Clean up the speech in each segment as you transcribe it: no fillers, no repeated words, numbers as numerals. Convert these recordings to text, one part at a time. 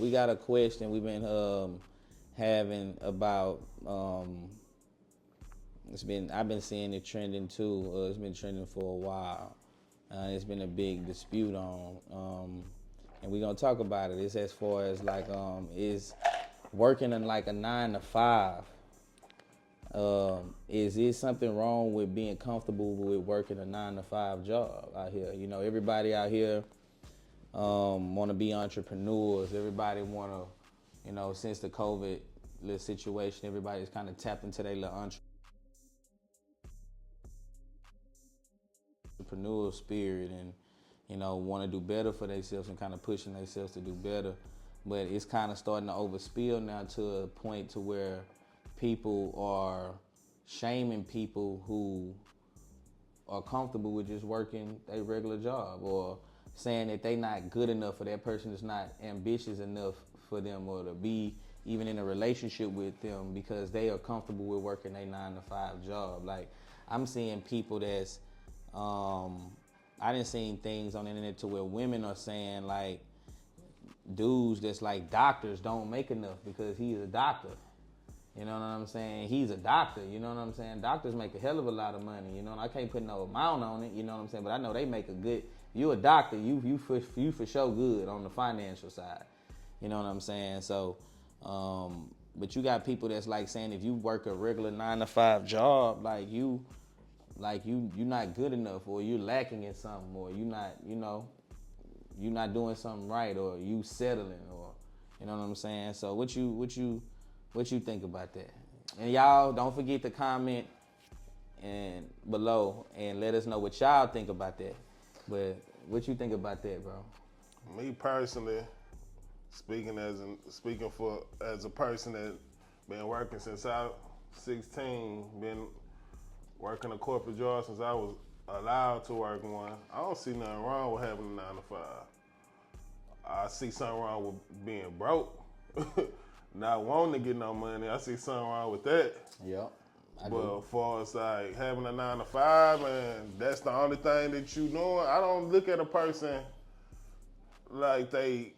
we got a question we've been having about. I've been seeing it trending too. It's been trending for a while. It's been a big dispute on, and we're gonna talk about it. It's as far as like is working in like a 9 to 5. Is there something wrong with being comfortable with working a 9 to 5 job out here? You know, everybody out here want to be entrepreneurs. Everybody want to, you know, since the COVID little situation, everybody's kind of tapped into their little entrepreneurial spirit and, you know, want to do better for themselves and kind of pushing themselves to do better. But it's kind of starting to overspill now to a point to where people are shaming people who are comfortable with just working a regular job, or saying that they not good enough, or that person is not ambitious enough for them, or to be even in a relationship with them because they are comfortable with working a 9 to 5 job. Like, I'm seeing people that's I done seen things on the internet to where women are saying like dudes that's like doctors don't make enough because he's a doctor. You know what I'm saying? He's a doctor, you know what I'm saying? Doctors make a hell of a lot of money, you know, and I can't put no amount on it, you know what I'm saying? But I know they make a good, you a doctor, you for sure good on the financial side. You know what I'm saying? So, but you got people that's like saying if you work a regular 9 to 5 job, you're not good enough, or you're lacking in something, or you're not, you know, you're not doing something right, or you settling, or, you know what I'm saying? So what you think about that? And y'all don't forget to comment and below and let us know what y'all think about that. But what you think about that, bro? Me personally, speaking as a person that been working since I was 16, been working a corporate job since I was allowed to work one. I don't see nothing wrong with having a 9 to 5. I see something wrong with being broke, not wanting to get no money. I see something wrong with that. Yep. But as far as like having a 9 to 5 and that's the only thing that you doing, I don't look at a person like they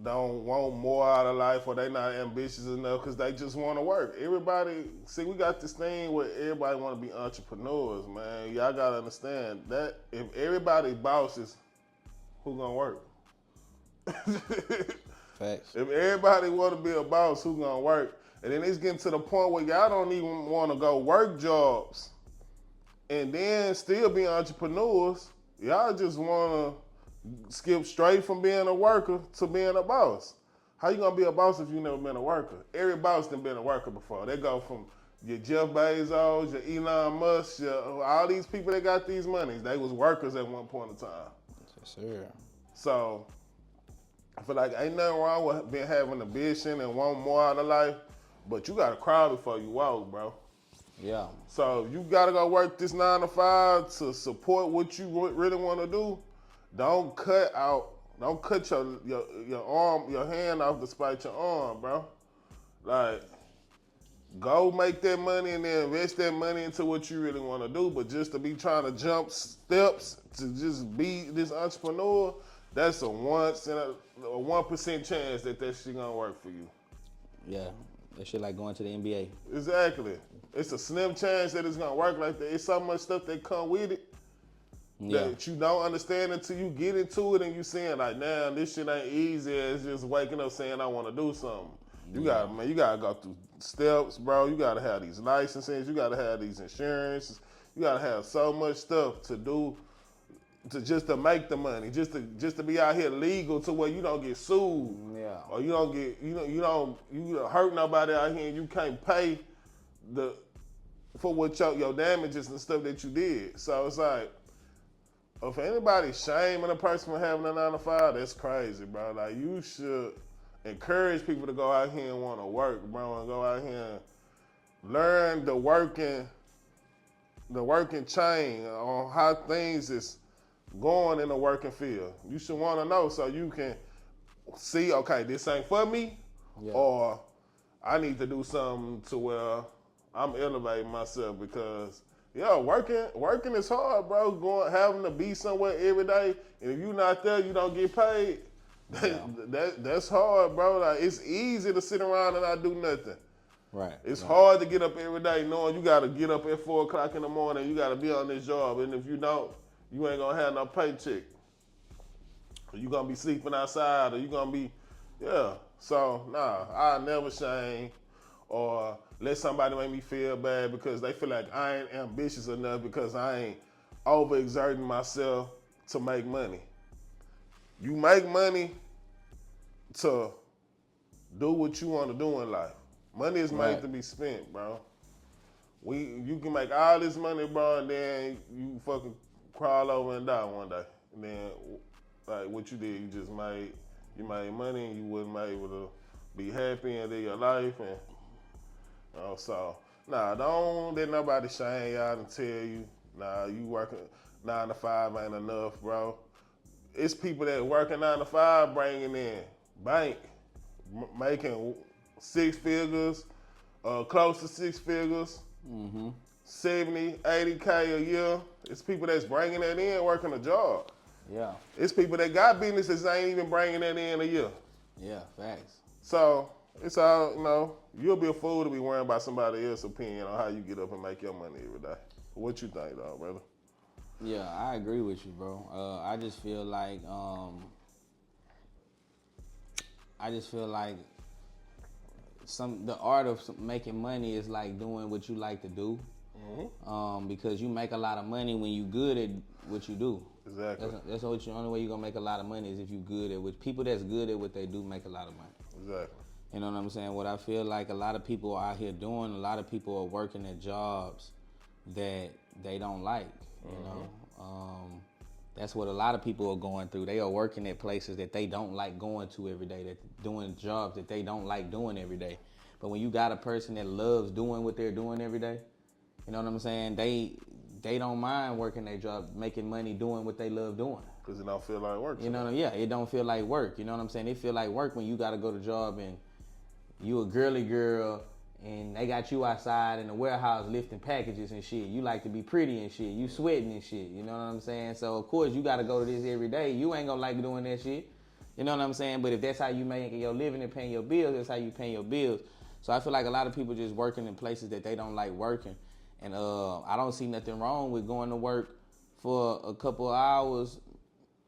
don't want more out of life, or they not ambitious enough because they just want to work. Everybody, see, we got this thing where everybody want to be entrepreneurs, man. Y'all got to understand that if everybody bosses, who gonna work? Facts. If everybody want to be a boss, who gonna work? And then it's getting to the point where y'all don't even want to go work jobs and then still be entrepreneurs. Y'all just want to skip straight from being a worker to being a boss. How you gonna be a boss if you never been a worker? Every boss done been a worker before. They go from your Jeff Bezos, your Elon Musk, all these people that got these monies. They was workers at one point in time. Yes, sir. So I feel like ain't nothing wrong with being having ambition and wanting more out of life, but you gotta crawl before you walk, bro. Yeah. So you gotta go work this 9 to 5 to support what you really want to do. Don't cut your arm, your hand off to spite your arm, bro. Like, go make that money and then invest that money into what you really want to do. But just to be trying to jump steps to just be this entrepreneur, that's a 1% chance that shit gonna work for you. Yeah. That shit like going to the NBA. Exactly. It's a slim chance that it's gonna work like that. It's so much stuff that come with it that you don't understand until you get into it and you seeing like, nah, this shit ain't easy. It's just waking up saying I want to do something. You gotta go through steps, bro. You gotta have these licenses. You gotta have these insurances. You gotta have so much stuff to do to make the money, just to be out here legal to where you don't get sued, or you don't get you don't hurt nobody out here and you can't pay for what your damages and stuff that you did. So it's like, if anybody's shaming a person for having a 9 to 5, that's crazy, bro. Like, you should encourage people to go out here and want to work, bro, and go out here and learn the working chain on how things is going in the working field. You should want to know so you can see, okay, this ain't for me, or I need to do something to where I'm elevating myself, because working is hard, bro. Having to be somewhere every day, and if you're not there, you don't get paid. That's hard, bro. Like, it's easy to sit around and not do nothing. Right. It's hard to get up every day knowing you got to get up at 4 o'clock in the morning. You got to be on this job. And if you don't, you ain't going to have no paycheck. Or you going to be sleeping outside or you going to be, yeah. So, nah, I never shame or let somebody make me feel bad because they feel like I ain't ambitious enough because I ain't overexerting myself to make money. You make money to do what you want to do in life. Money is made to be spent, bro. You can make all this money, bro, and then you fucking crawl over and die one day. And then, like what you did, you made money and you wasn't able to be happy and live your life. And so, nah, don't let nobody shame y'all and tell you, nah, you working 9 to 5 ain't enough, bro. It's people that working 9 to 5 bringing in bank, making 6 figures, close to 6 figures, 70, 80K a year. It's people that's bringing that in, working a job. Yeah. It's people that got businesses that ain't even bringing that in a year. Yeah, facts. So it's all, you'll be a fool to be worrying about somebody else's opinion on how you get up and make your money every day. What you think, though, brother? Yeah, I agree with you, bro. I just feel like the art of making money is like doing what you like to do. Because you make a lot of money when you good at what you do. Exactly. That's the only way you're gonna make a lot of money is if you good at what people that's good at what they do make a lot of money. Exactly. You know what I'm saying? What I feel like a lot of people are out here doing, a lot of people are working at jobs that they don't like. You know, that's what a lot of people are going through. They are working at places that they don't like going to every day. That doing jobs that they don't like doing every day. But when you got a person that loves doing what they're doing every day, you know what I'm saying? They don't mind working their job, making money, doing what they love doing. Because it don't feel like work. You know, it don't feel like work. You know what I'm saying? It feel like work when you got to go to job and you a girly girl and they got you outside in the warehouse lifting packages and shit. You like to be pretty and shit. You sweating and shit. You know what I'm saying? So, of course, you got to go to this every day. You ain't going to like doing that shit. You know what I'm saying? But if that's how you making your living and paying your bills, that's how you paying your bills. So I feel like a lot of people just working in places that they don't like working. And I don't see nothing wrong with going to work for a couple of hours,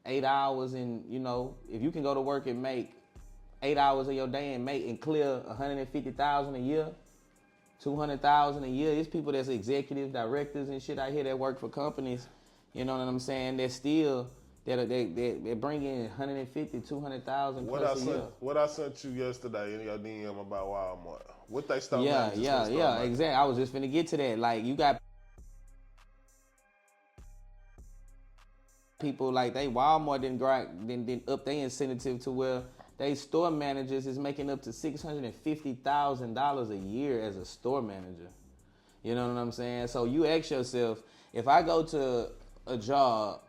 8 hours, and, if you can go to work and make 8 hours of your day and clear $150,000 a year, $200,000 a year. There's people that's executives, directors, and shit out here that work for companies. You know what I'm saying? They're still they bring in $150,000, $200,000 plus a year. What I sent you yesterday in your DM about Walmart. What they start? Yeah, exactly. I was just finna get to that. Like you got people like Walmart didn't up their incentive to where they store managers is making up to $650,000 a year as a store manager. You know what I'm saying? So you ask yourself, if I go to a job,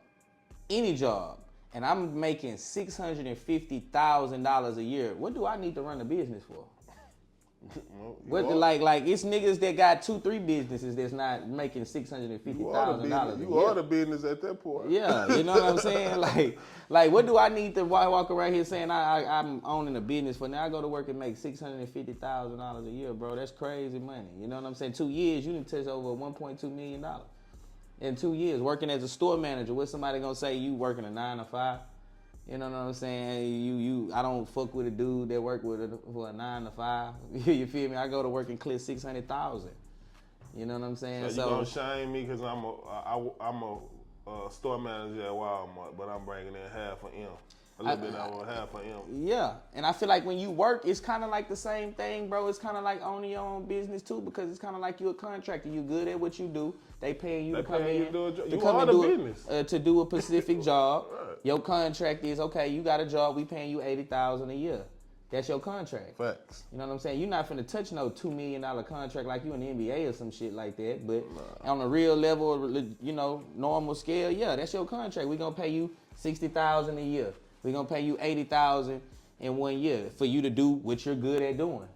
any job, and I'm making $650,000 a year, what do I need to run a business for? Like it's niggas that got 2-3 businesses that's not making $650,000. You are the business at that point. Yeah, you know what I'm saying? Like what do I need to walk around here saying I'm owning a business for? Now I go to work and make $650,000 a year, bro. That's crazy money. You know what I'm saying? 2 years, you can touch over $1.2 million. In 2 years, working as a store manager, what's somebody gonna say you working a 9 to 5? You know what I'm saying? I don't fuck with a dude that work for a 9 to 5. You feel me? I go to work and clear $600,000. You know what I'm saying? So you gonna shame me because I'm a store manager at Walmart, but I'm bringing in half of M. A little bit over half of M. Yeah, and I feel like when you work, it's kind of like the same thing, bro. It's kind of like owning your own business too, because it's kind of like you're a contractor. You good at what you do. They paying you to come in to do a specific job. Right. Your contract is okay. You got a job. We paying you $80,000 a year. That's your contract. Facts. You know what I'm saying? You're not finna touch no $2 million contract like you in the NBA or some shit like that. But on a real level, normal scale, yeah, that's your contract. We gonna pay you $60,000 a year. We gonna pay you $80,000 in 1 year for you to do what you're good at doing.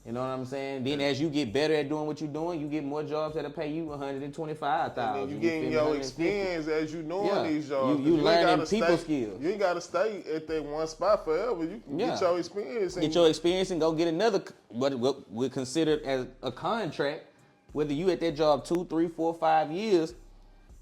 You know what I'm saying? Then as you get better at doing what you're doing, you get more jobs that'll pay you $125,000. And then you getting your experience as you doing these jobs. You learning people skills. skills. You ain't gotta stay at that one spot forever. You can get your experience. Get your experience and go get another what we're considered as a contract. Whether you at that job 2, 3, 4, 5 years,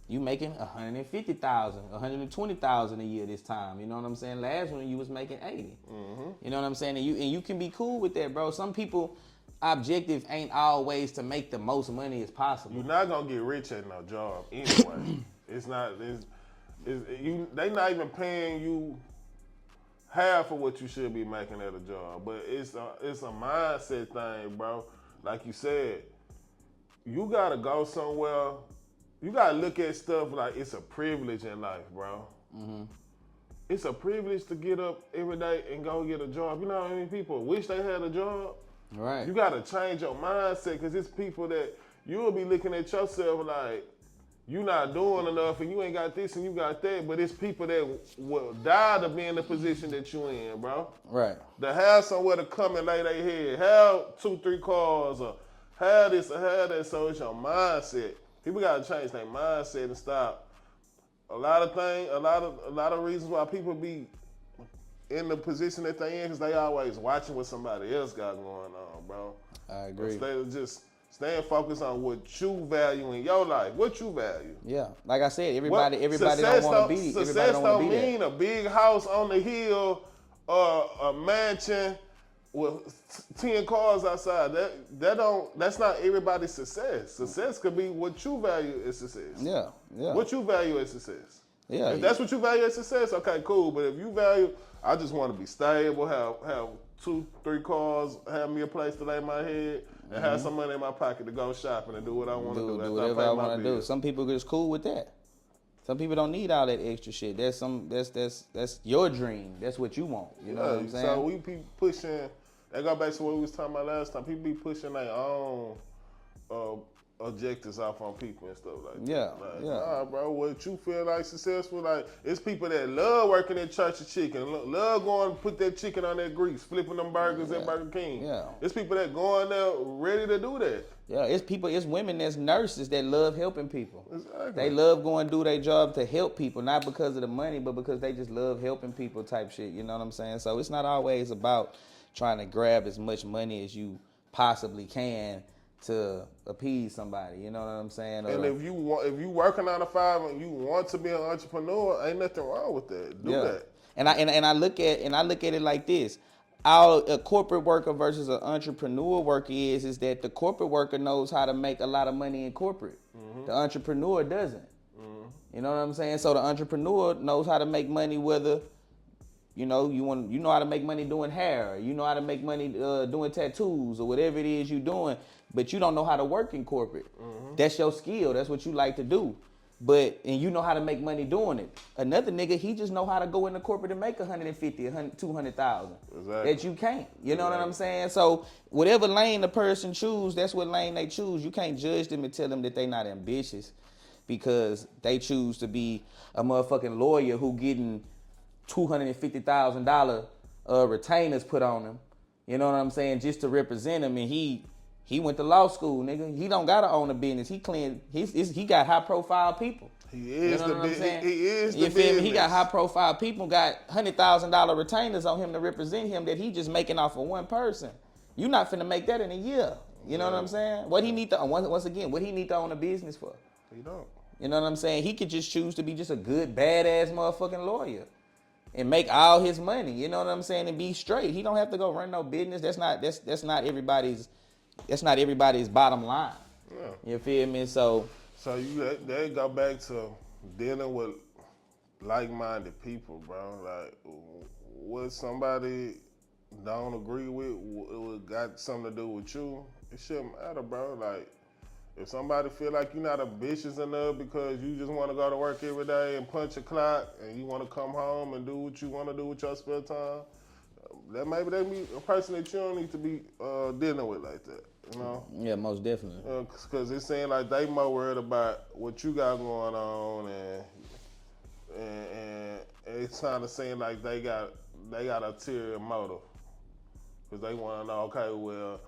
you making $150,000, $120,000 a year this time. You know what I'm saying? Last one you was making $80,000. You know what I'm saying? And you can be cool with that, bro. Some people objective ain't always to make the most money as possible. You're not gonna get rich at no job anyway. They not even paying you half of what you should be making at a job. But it's a mindset thing, bro. Like you said, you gotta go somewhere. You gotta look at stuff like it's a privilege in life, bro. It's a privilege to get up every day and go get a job. You know how many people wish they had a job? Right. You gotta change your mindset because it's people that you'll be looking at yourself like you not doing enough and you ain't got this and you got that, but it's people that will die to be in the position that you in, bro. Right. To have somewhere to come and lay their head, have 2, 3 cars, or have this or have that, so it's your mindset. People gotta change their mindset and stop. A lot of reasons why people be in the position that they in because they always watching what somebody else got going on, bro. I agree. Instead of just staying focused on what you value in your life, what you value. Yeah, like I said, everybody don't want to be. Success don't mean a big house on the hill or a mansion with 10 cars outside. That's not everybody's success. Success could be what you value as success. Yeah. What you value as success. Yeah. If that's what you value as success, okay, cool. But if you value, I just want to be stable, have 2, 3 cars, have me a place to lay my head, and have some money in my pocket to go shopping and do what I want to do. Do whatever I want to do. Some people are just cool with that. Some people don't need all that extra shit. That's your dream. That's what you want. You know what I'm saying? So we be pushing. That go back to what we was talking about last time. People be pushing their own objectives off on people and stuff like that. Nah, bro, what you feel like successful, like, it's people that love working at Church of Chicken, love going to put that chicken on that grease, flipping them burgers at Burger King. Yeah. It's people that going there ready to do that. Yeah, it's women that's nurses that love helping people. Exactly. They love going to do their job to help people, not because of the money, but because they just love helping people type shit, you know what I'm saying? So it's not always about trying to grab as much money as you possibly can to appease somebody, you know what I'm saying? And if you work a 9 to 5 and you want to be an entrepreneur, ain't nothing wrong with that. Do that. And I look at it like this: a corporate worker versus an entrepreneur worker is that the corporate worker knows how to make a lot of money in corporate. The entrepreneur doesn't. You know what I'm saying? So the entrepreneur knows how to make money whether you know how to make money doing hair, you know how to make money doing tattoos or whatever it is you're doing, but you don't know how to work in corporate. That's your skill. That's what you like to do. And you know how to make money doing it. Another nigga, he just know how to go into corporate and make $150,000, $200,000. Exactly. That you can't. You know what I'm saying? So whatever lane the person choose, that's what lane they choose. You can't judge them and tell them that they not ambitious because they choose to be a motherfucking lawyer who getting $250,000 retainers put on him. You know what I'm saying? Just to represent him, and he went to law school, nigga. He don't gotta own a business. He got high profile people. He is the business. He is the business. You feel me? He got high profile people. Got $100,000 retainers on him to represent him that he just making off of one person. You not finna make that in a year. You know what I'm saying? What he need to once again? What he need to own a business for? He don't. You know what I'm saying? He could just choose to be just a good badass motherfucking lawyer and make all his money. You know what I'm saying? And be straight. He don't have to go run no business. That's not everybody's bottom line. Yeah. You feel me? So they go back to dealing with like-minded people, bro. Like, what somebody don't agree with, it got something to do with you. It shouldn't matter, bro. Like, if somebody feel like you're not ambitious enough because you just want to go to work every day and punch a clock and you want to come home and do what you want to do with your spare time, maybe that be a person that you don't need to be dealing with like that, you know? Yeah, most definitely. Because it seems like they more worried about what you got going on and it's kind of seem like they got ulterior motive. Because they want to know, okay, well,